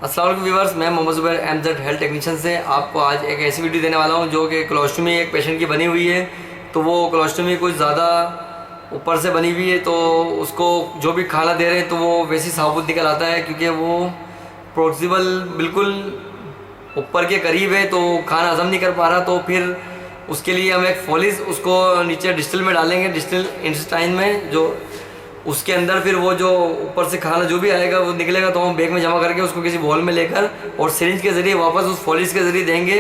अस्सलाम वालेकुम व्यूअर्स, मैं Mohammad Zubair MZ health technician से आपको आज एक ऐसी वीडियो देने वाला हूं जो कि कोलोस्टमी एक पेशेंट की बनी हुई है। तो वो कोलोस्टमी कुछ ज़्यादा ऊपर से बनी हुई है, तो उसको जो भी खाना दे रहे हैं तो वो वैसी साबुत निकल आता है, क्योंकि वो प्रोक्सिमल बिल्कुल ऊपर के करीब है, तो खाना हजम नहीं कर पा रहा। तो फिर उसके लिए हम एक फोलिस उसको नीचे डिस्टिल में डालेंगे, डिस्टिल इंटेस्टाइन में, जो उसके अंदर फिर वो जो ऊपर से खाना जो भी आएगा वो निकलेगा, तो हम बैग में जमा करके उसको किसी बॉल में लेकर और सिरिंज के ज़रिए वापस उस फॉलिस के ज़रिए देंगे।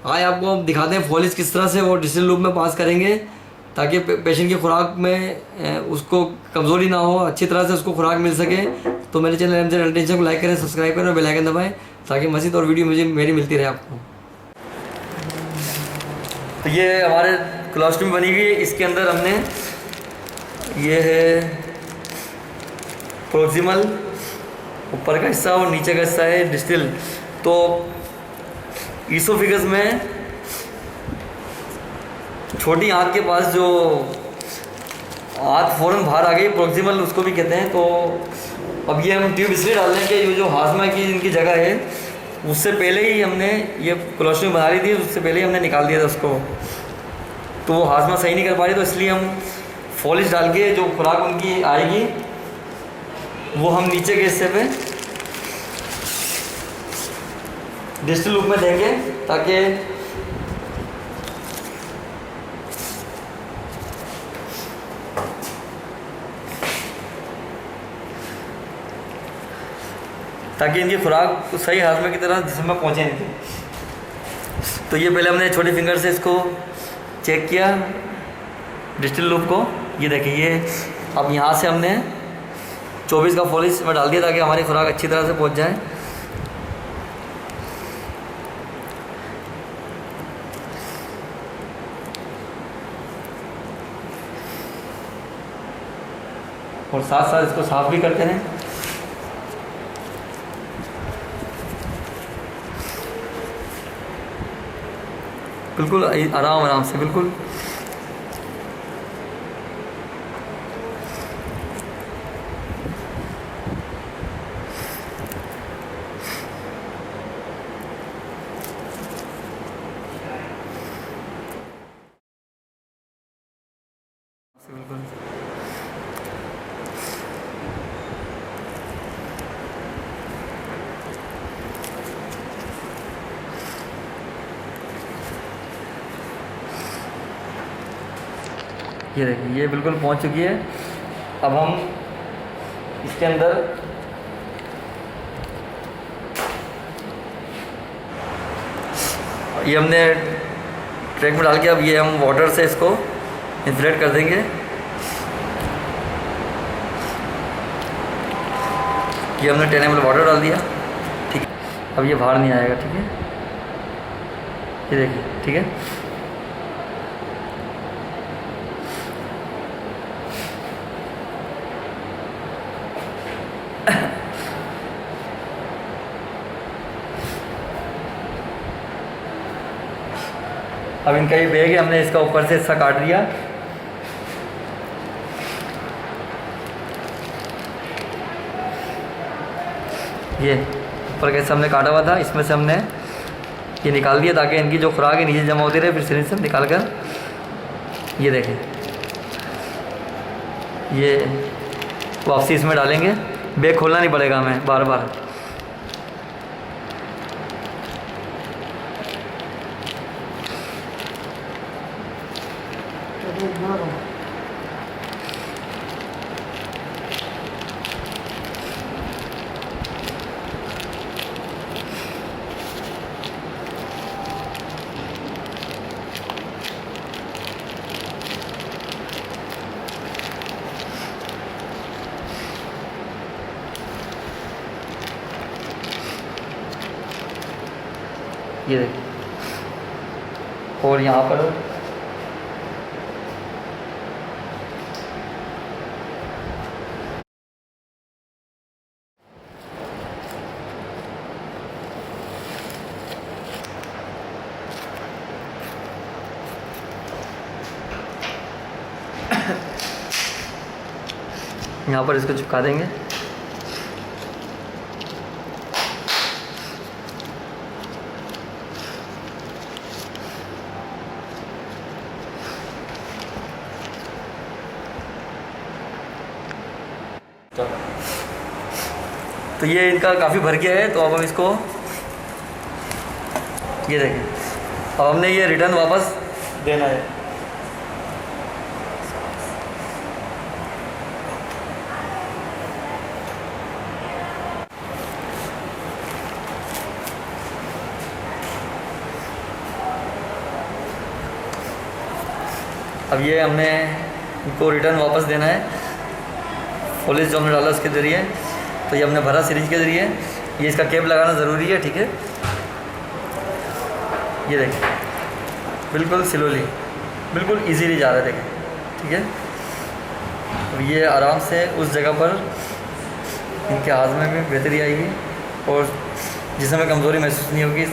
हाँ, आपको दिखाते हैं फॉलिस किस तरह से वो डिस्टिल लूप में पास करेंगे, ताकि पेशेंट की खुराक में उसको कमज़ोरी ना हो, अच्छी तरह से उसको खुराक मिल सके। तो मेरे चैनल एमजेड हेल्थ टेक्नीशियन को लाइक करें, सब्सक्राइब करें और बेल आइकन दबाएं, ताकि मज़ीद और वीडियो मुझे मेरी मिलती रहे आपको। तो ये हमारे कोलोस्टमी बनी हुई है, इसके अंदर हमने ये है प्रोक्सिमल ऊपर का हिस्सा और नीचे का हिस्सा है डिस्टिल। तो ईसोफिगस में छोटी आंत के पास जो आंत फ़ौरन बाहर आ गई, प्रोक्सिमल उसको भी कहते हैं। तो अब ये हम ट्यूब इसलिए डाल रहे हैं कि ये जो हाजमा की इनकी जगह है, उससे पहले ही हमने ये कोलोस्टमी बना ली थी, उससे पहले ही हमने निकाल दिया था उसको। तो वो हाजमा सही नहीं कर पा रही, तो इसलिए हम फॉलिश डाल के जो खुराक उनकी आएगी वो हम नीचे के हिस्से पे डिस्टिल लूप में देंगे, ताकि इनकी खुराक सही हाजमे की तरह जिस्म में पहुँचे नहीं। तो ये पहले हमने छोटी फिंगर से इसको चेक किया डिस्टिल लूप को। ये देखिए, ये अब यहाँ से हमने 24 का फॉलिस में डाल दिया, ताकि हमारी खुराक अच्छी तरह से पहुँच जाए। और साथ साथ इसको साफ भी करते हैं। बिल्कुल आराम आराम से, बिल्कुल बिल्कुल ये देखिए, ये बिल्कुल पहुंच चुकी है। अब हम इसके अंदर ये हमने ट्रैक में डाल के अब ये हम वाटर से इसको इन्फ्लेट कर देंगे। ये हमने 10 ml वाटर डाल दिया, ठीक है। अब ये बाहर नहीं आएगा, ठीक है। ये देखिए, ठीक है। अब इनका ये बैग है, हमने इसका ऊपर से हिस्सा काट दिया। ये ऊपर का हिस्सा हमने काटा हुआ था, इसमें से हमने ये निकाल दिया, ताकि इनकी जो खुराक है नीचे जमा होती रहे। फिर सिरिंज से निकाल कर ये देखें, ये वापसी इसमें डालेंगे। बैग खोलना नहीं पड़ेगा हमें बार बार। ये देखिए, और यहाँ पर यहाँ पर इसको चिपका देंगे। तो ये इनका काफ़ी भर गया है, तो अब हम इसको ये देखें, अब हमने ये रिटर्न वापस देना है। अब ये हमने इनको रिटर्न वापस देना है पॉलिश जो हमने डाला उसके ज़रिए। तो ये हमने भरा सीरीज के ज़रिए। ये इसका केप लगाना ज़रूरी है, ठीक है। ये देखें बिल्कुल स्लोली, बिल्कुल इजीली जा रहा है, देखें, ठीक है। अब ये आराम से उस जगह पर इनके हाथ में भी बेहतरी आएगी और जिसमें कमज़ोरी महसूस नहीं होगी,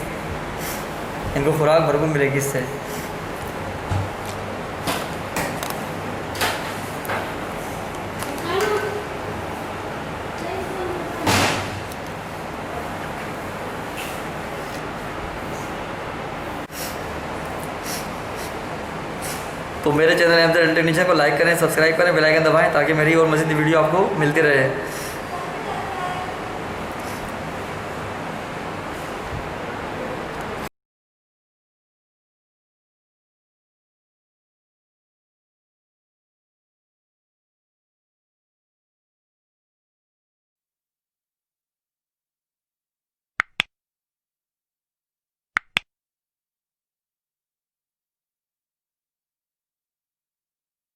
इनको खुराक भरपूर मिलेगी इससे। तो मेरे चैनल एमजेड हेल्थ टेक्नीशियन को लाइक करें, सब्सक्राइब करें, बेल आइकन दबाएं ताकि मेरी और मज़ीद वीडियो आपको मिलती रहे।